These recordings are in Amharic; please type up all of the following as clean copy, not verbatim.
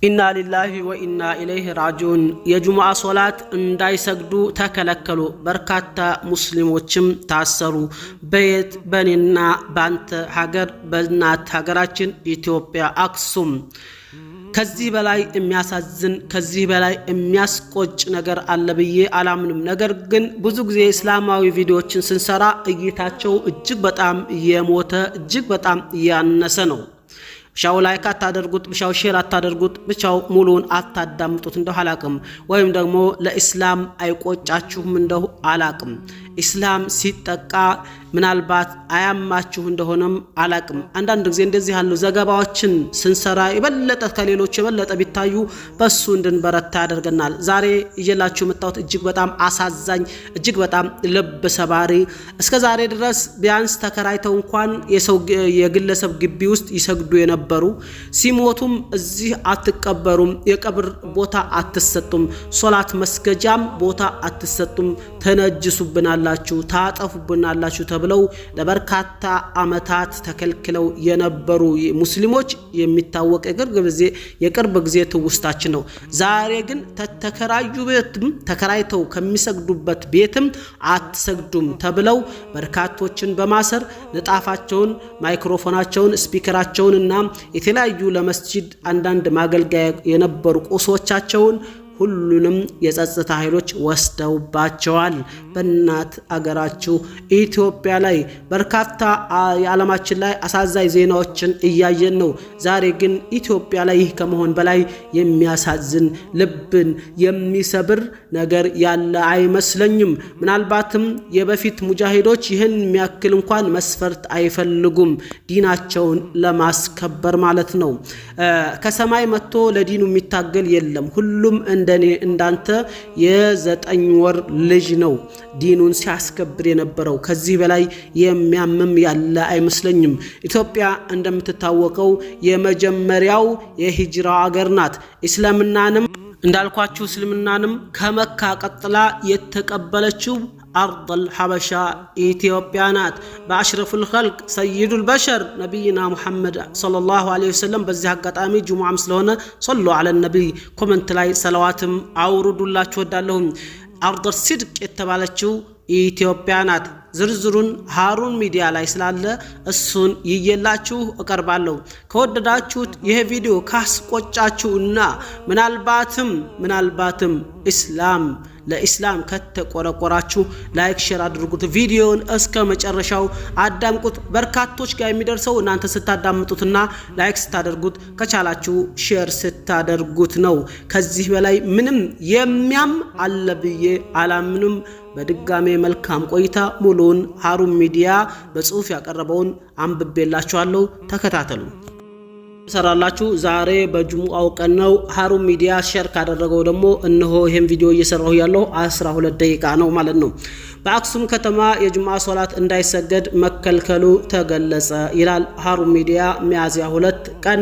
ኢና ሊላሂ ወኢና ኢለይሂ ራጂዑን የጁሙዓ ሶላት እንዳይሰግዱ ተከለከሉ። በርካታ ሙስሊሞችም ታሰሩ። በየት? በኔና ባንተ ሀገር በእናት ሀገራችን ኢትዮጵያ አክሱም። ከዚህ በላይ የሚያሳዝን ከዚህ በላይ የሚያስቆጭ ነገር አለ ብዬ አላምንም። ነገር ግን ብዙ ጊዜ እስላማዊ ቪዲዮዎችን ስንሰራ እይታቸው እጅግ በጣም የሞተ እጅግ በጣም ያነሰ ነው። ብቻው ላይክ አታደርጉት፣ ብቻው ሼር አታደርጉት፣ ብቻው ሙሉን አታዳምጡት እንደው አላቅም። ወይም ደግሞ ለኢስላም አይቆጫችሁም እንደው አላቅም። ኢስላም ሲጠቃ ምናልባት አያማችሁ እንደሆነም አላቅም። አንዳንድ ጊዜ እንደዚህ ያሉ ዘገባዎችን ስንሰራ የበለጠ ከሌሎች የበለጠ ቢታዩ በሱ እንድንበረታ ያደርገናል። ዛሬ እየላችሁ መጣሁት እጅግ በጣም አሳዛኝ እጅግ በጣም ልብ ሰባሪ እስከ ዛሬ ድረስ ቢያንስ ተከራይተው እንኳን የግለሰብ ግቢ ውስጥ ይሰግዱ የነበሩ ሲሞቱም እዚህ አትቀበሩም፣ የቀብር ቦታ አትሰጡም፣ ሶላት መስገጃም ቦታ አትሰጡም፣ ተነጅሱብናላችሁ፣ ታጠፉብናላችሁ ብለው ለበርካታ አመታት ተከልክለው የነበሩ ሙስሊሞች የሚታወቅ የቅርብ ጊዜ ትውስታችን ነው። ዛሬ ግን ተከራዩ ቤትም ተከራይተው ከሚሰግዱበት ቤትም አትሰግዱም ተብለው በርካቶችን በማሰር ንጣፋቸውን፣ ማይክሮፎናቸውን፣ ስፒከራቸውን እና የተለያዩ ለመስጂድ አንዳንድ ማገልገያ የነበሩ ቁሶቻቸውን ሁሉንም የጸጥታ ኃይሎች ወስደውባቸዋል። በእናት አገራችሁ ኢትዮጵያ ላይ በርካታ የዓለማችን ላይ አሳዛኝ ዜናዎችን እያየን ነው። ዛሬ ግን ኢትዮጵያ ላይ ይህ ከመሆን በላይ የሚያሳዝን ልብን የሚሰብር ነገር ያለ አይመስለኝም። ምናልባትም የበፊት ሙጃሂዶች ይህን የሚያክል እንኳን መስፈርት አይፈልጉም ዲናቸውን ለማስከበር ማለት ነው። ከሰማይ መጥቶ ለዲኑ የሚታገል የለም። ሁሉም እንደኔ እንዳንተ የ9 ወር ልጅ ነው ዲኑን ሲያስከብር የነበረው። ከዚህ በላይ የሚያምም ያለ አይመስለኝም። ኢትዮጵያ እንደምትታወቀው የመጀመሪያው የሂጅራ አገር ናት። እስልምናንም እንዳልኳችሁ እስልምናንም ከመካ ቀጥላ የተቀበለችው አርضል ሐበሻ ኢትዮጵያ ናት። በአሽረፉል ኸልቅ ሰይዱል በሸር ነብይና ሙሐመድ ሰለላሁ ዐለይሂ ወሰለም በዚህ አጋጣሚ ጁሙዓም ስለሆነ ሶሉ ዐለ ነብይ ኮሜንት ላይ ሰለዋትም አውርዱላችሁ ወዳለሁ። አርضል ሲድቅ የተባለችው ኢትዮጵያ ናት። ዝርዝሩን ሃሩን ሚዲያ ላይ ስላለ እሱን ይየላችሁ እቀርባለሁ። ከወደዳችሁት ይሄ ቪዲዮ ካስቆጫችሁና ምናልባትም ለኢስላም ከተቆረቆራችሁ ላይክ ሼር አድርጉት። ቪዲዮውን እስከ መጨረሻው አዳምቁት። በርካቶች ጋር የሚደርሰው እናንተ ስታዳምጡትና ላይክ ስታደርጉት ከቻላችሁ ሼር ስታደርጉት ነው። ከዚህ በላይ ምንም የሚያም አለ ብዬ አላምንም። በድጋሜ መልካም ቆይታ። ሙሉን ሃሩን ሚዲያ በጽሁፍ ያቀረበውን አንብቤላችኋለሁ፣ ተከታተሉ። ሰራላችሁ ዛሬ በጁሙዓው ቀን ነው። ሃሩን ሚዲያ ሼር ካደረገው ደግሞ እነሆ ይሄን ቪዲዮ እየሰራሁ ያለው 12 ደቂቃ ነው ማለት ነው። በአክሱም ከተማ የጁሙዓ ሶላት እንዳይሰገድ መከልከሉ ተገለጸ ይላል ሃሩን ሚዲያ ሚያዝያ 2 ቀን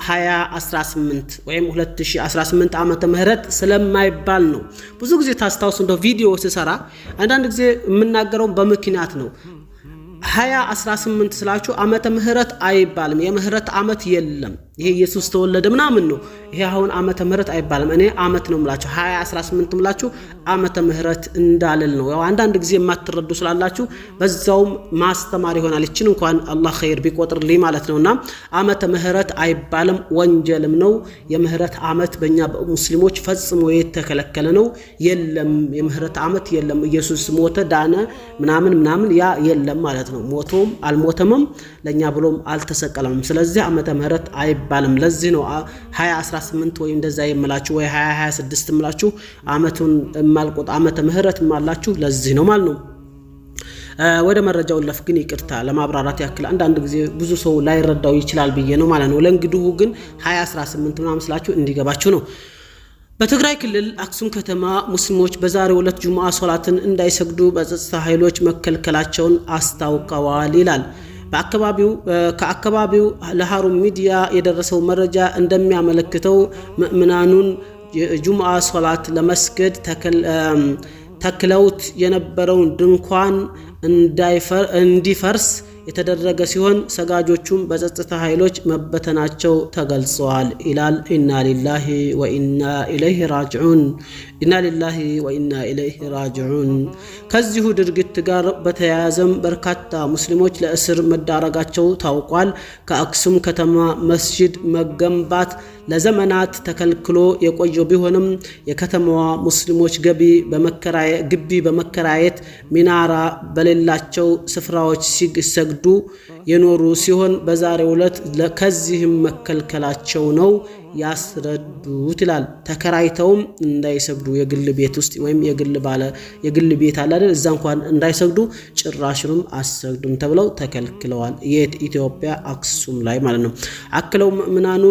2018 ወይም 2018 ዓመተ ምህረት ስለማይባል ነው። ብዙ ጊዜ ታስታውሱ እንደው ቪዲዮ ሲሰራ አንዳንድ ጊዜ የምናገረው በምክንያት ነው። 2018 ስላችሁ ዓመተ ምህረት አይባልም። የምህረት ዓመት የለም። ይሄ ኢየሱስ ተወለደ ምናምን ነው። ይሄ አሁን ዓመተ ምህረት አይባልም። እኔ ዓመት ነው ምላችሁ 2018 ምላችሁ ዓመተ ምህረት እንዳልል ነው። ያው አንዳንድ ጊዜ የማትረዱ ስላላችሁ በዛውም ማስተማር ይሆናል። እቺን እንኳን አላህ ኸይር ቢቆጥርልኝ ማለት ነውና ዓመተ ምህረት አይባልም፣ ወንጀልም ነው። የምህረት ዓመት በእኛ ሙስሊሞች ፈጽሞ የተከለከለ ነው። የለም የምህረት ዓመት የለም። ኢየሱስ ሞተ ዳነ ምናምን ያ የለም ማለት ነው። ሞቶም አልሞተምም ለኛ ብሎም አልተሰቀለም። ስለዚህ ዓመተ ምህረት አይባልም። ለዚህ ነው 2018 ወይ እንደዛ የምላችሁ ወይ 2026 ምላችሁ ዓመቱን ማልቆጥ ዓመተ ምህረት ማላችሁ ለዚህ ነው ማለት ነው። ወደ መረጃው ለፍ ግን ይቅርታ ለማብራራት ያክል አንዳንድ ጊዜ ብዙ ሰው ላይረዳው ይችላል ብዬ ነው ማለት ነው። ለእንግዲሁ ግን 2018 ምናምን ስላችሁ እንዲገባችሁ ነው። በትግራይ ክልል አክሱም ከተማ ሙስሊሞች በዛሬው ዕለት ጁሙዓ ሶላትን እንዳይሰግዱ በጸጥታ ኃይሎች መከልከላቸውን አስታውቀዋል ይላል። ከአካባቢው ለሃሩን ሚዲያ የደረሰው መረጃ እንደሚያመለክተው ምእመናኑን ጁሙዓ ሶላት ለመስገድ ተክለውት የነበረውን ድንኳን እንዲፈርስ የተደረገ ሲሆን ሰጋጆቹም በጸጥታ ኃይሎች መበተናቸው ተገልጸዋል ይላል። ኢና ሊላሂ ወኢና ኢለይሂ ራጂዑን ኢና ሊላሂ ወኢና ኢለይሂ ራጂዑን። ከዚሁ ድርጊት ጋር በተያያዘም በርካታ ሙስሊሞች ለእስር መዳረጋቸው ታውቋል። ከአክሱም ከተማ መስጂድ መገንባት ለዘመናት ተከልክሎ የቆየው ቢሆንም የከተማዋ ሙስሊሞች ግቢ በመከራየት ሚናራ በሌላቸው ስፍራዎች ሲሰግዱ የኖሩ ሲሆን በዛሬው ዕለት ከዚህም መከልከላቸው ነው ያስረዱት ይላል። ተከራይተውም እንዳይሰግዱ የግል ቤት ውስጥ ወይም የግል ቤት አለ አይደል፣ እዛ እንኳን እንዳይሰግዱ ጭራሽንም አሰግዱም ተብለው ተከልክለዋል። የኢትዮጵያ አክሱም ላይ ማለት ነው። አክለው ምናኑ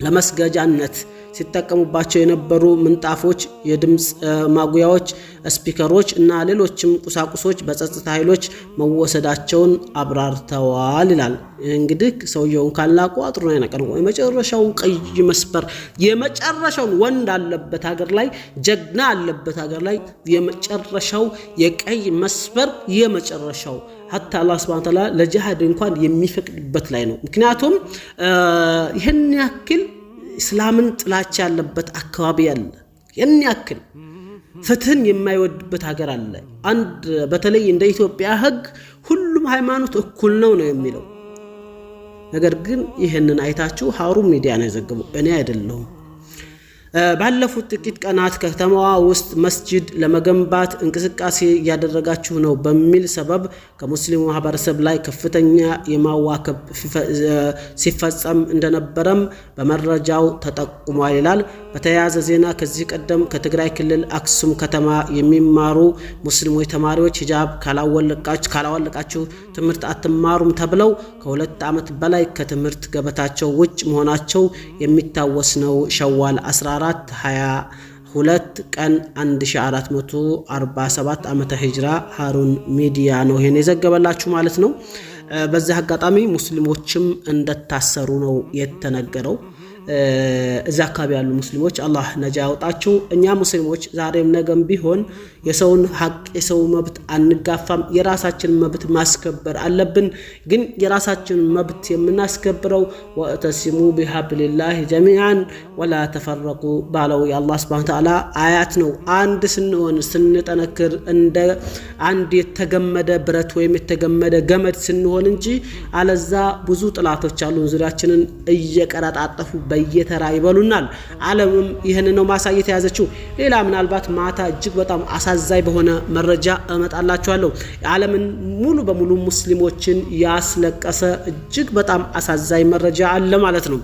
ለመስገጃነት ሲጠቀሙባቸው የነበሩ ምንጣፎች፣ የድምጽ ማጉያዎች፣ ስፒከሮች እና ሌሎችም ቁሳቁሶች በጸጥታ ኃይሎች መወሰዳቸውን አብራርተዋል ይላል። እንግዲህ ሰውየውን ካላቁ አጥሩን አይነቀንቁ። የመጨረሻውን ቀይ መስመር የመጨረሻውን ወንድ አለበት ሀገር ላይ ጀግና አለበት ሀገር ላይ የመጨረሻው የቀይ መስመር የመጨረሻው ሐታ አላህ Subhanahu Wa Ta'ala ለጂሃድ እንኳን የሚፈቅድበት ላይ ነው። ምክንያቱም ይሄን ያክል እስላምን ጥላቻ ያለበት አካባቢ አለ። ያን ያክል ፍትህን የማይወድበት ሀገር አለ። በተለይ እንደ ኢትዮጵያ ህግ ሁሉም ሃይማኖት እኩል ነው የሚለው ነገር ግን ይሄንን አይታችሁ ሀሩን ሚዲያ ነው የዘገበው፣ እኔ አይደለሁም። ባለፉት ጥቂት ቀናት ከተማዋ ውስጥ መስጂድ ለመገንባት እንቅስቃሴ ያደረጋችሁ ነው በሚል ሰበብ ከሙስሊሙ ማህበረሰብ ላይ ከፍተኛ የማዋከብ ሲፈጸም እንደነበረም በመረጃው ተጠቁሟል ይላል። በተያያዘ ዜና ከዚህ ቀደም ከትግራይ ክልል አክሱም ከተማ የሚማሩ ሙስሊሞች ተማሪዎች ሂጃብ ካላወለቃችሁ ትምህርት አትማሩም ተብለው ከ2 ዓመት በላይ ከትምህርት ገበታቸው ውጭ መሆናቸው የሚታወስ ነው። ሸዋል 22 ቀን 1447 ዓመተ ሂጅራ ሀሩን ሚዲያ ነው ይሄን የዘገበላችሁ ማለት ነው። በዚህ አጋጣሚ ሙስሊሞችም እንደታሰሩ ነው የተነገረው። እዛ አካባቢ ያሉ ሙስሊሞች አላህ ነጃ ያውጣቸው። እኛ ሙስሊሞች ዛሬም ነገም ቢሆን የሰውን ሐቅ የሰው መብት አንጋፋም። የራሳችን መብት ማስከበር አለብን። ግን የራሳችን መብት የምናስከብረው ወተሲሙ ቢሐብሊላህ ጀሚዓን ወላ ተፈረቁ ባለው የአላህ Subhanahu Wa Ta'ala አያት ነው። አንድ ስንሆን ስንጠነክር እንደ አንድ የተገመደ ብረት ወይም የተገመደ ገመድ ስንሆን እንጂ አለዛ ብዙ ጥላቶች አሉ ዙሪያችንን እየቀረጣጠፉ በየተራ ይበሉናል። ዓለምም ይሄን ነው ማሳየት ያዘችው። ሌላ ምናልባት ማታ እጅግ በጣም አሳዛኝ በሆነ መረጃ እመጣላችኋለሁ። ዓለምን ሙሉ በሙሉ ሙስሊሞችን ያስለቀሰ እጅግ በጣም አሳዛኝ መረጃ አለ ማለት ነው።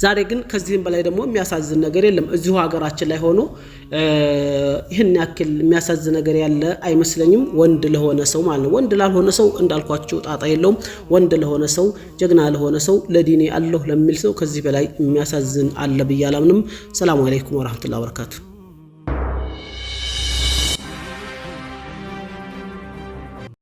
ዛሬ ግን ከዚህም በላይ ደግሞ የሚያሳዝን ነገር የለም። እዚሁ ሀገራችን ላይ ሆኖ ይሄን ያክል የሚያሳዝን ነገር ያለ አይመስለኝም። ወንድ ለሆነ ሰው ማለት ነው። ወንድ ላልሆነ ሰው እንዳልኳችሁ ጣጣ የለውም። ወንድ ለሆነ ሰው ጀግና ለሆነ ሰው ለዲኔ አለሁ ለሚል ሰው ከዚህ በላይ የሚያሳዝን አለ ብዬ አላምንም። ሰላም አለይኩም ወራህመቱላሂ ወበረካቱ።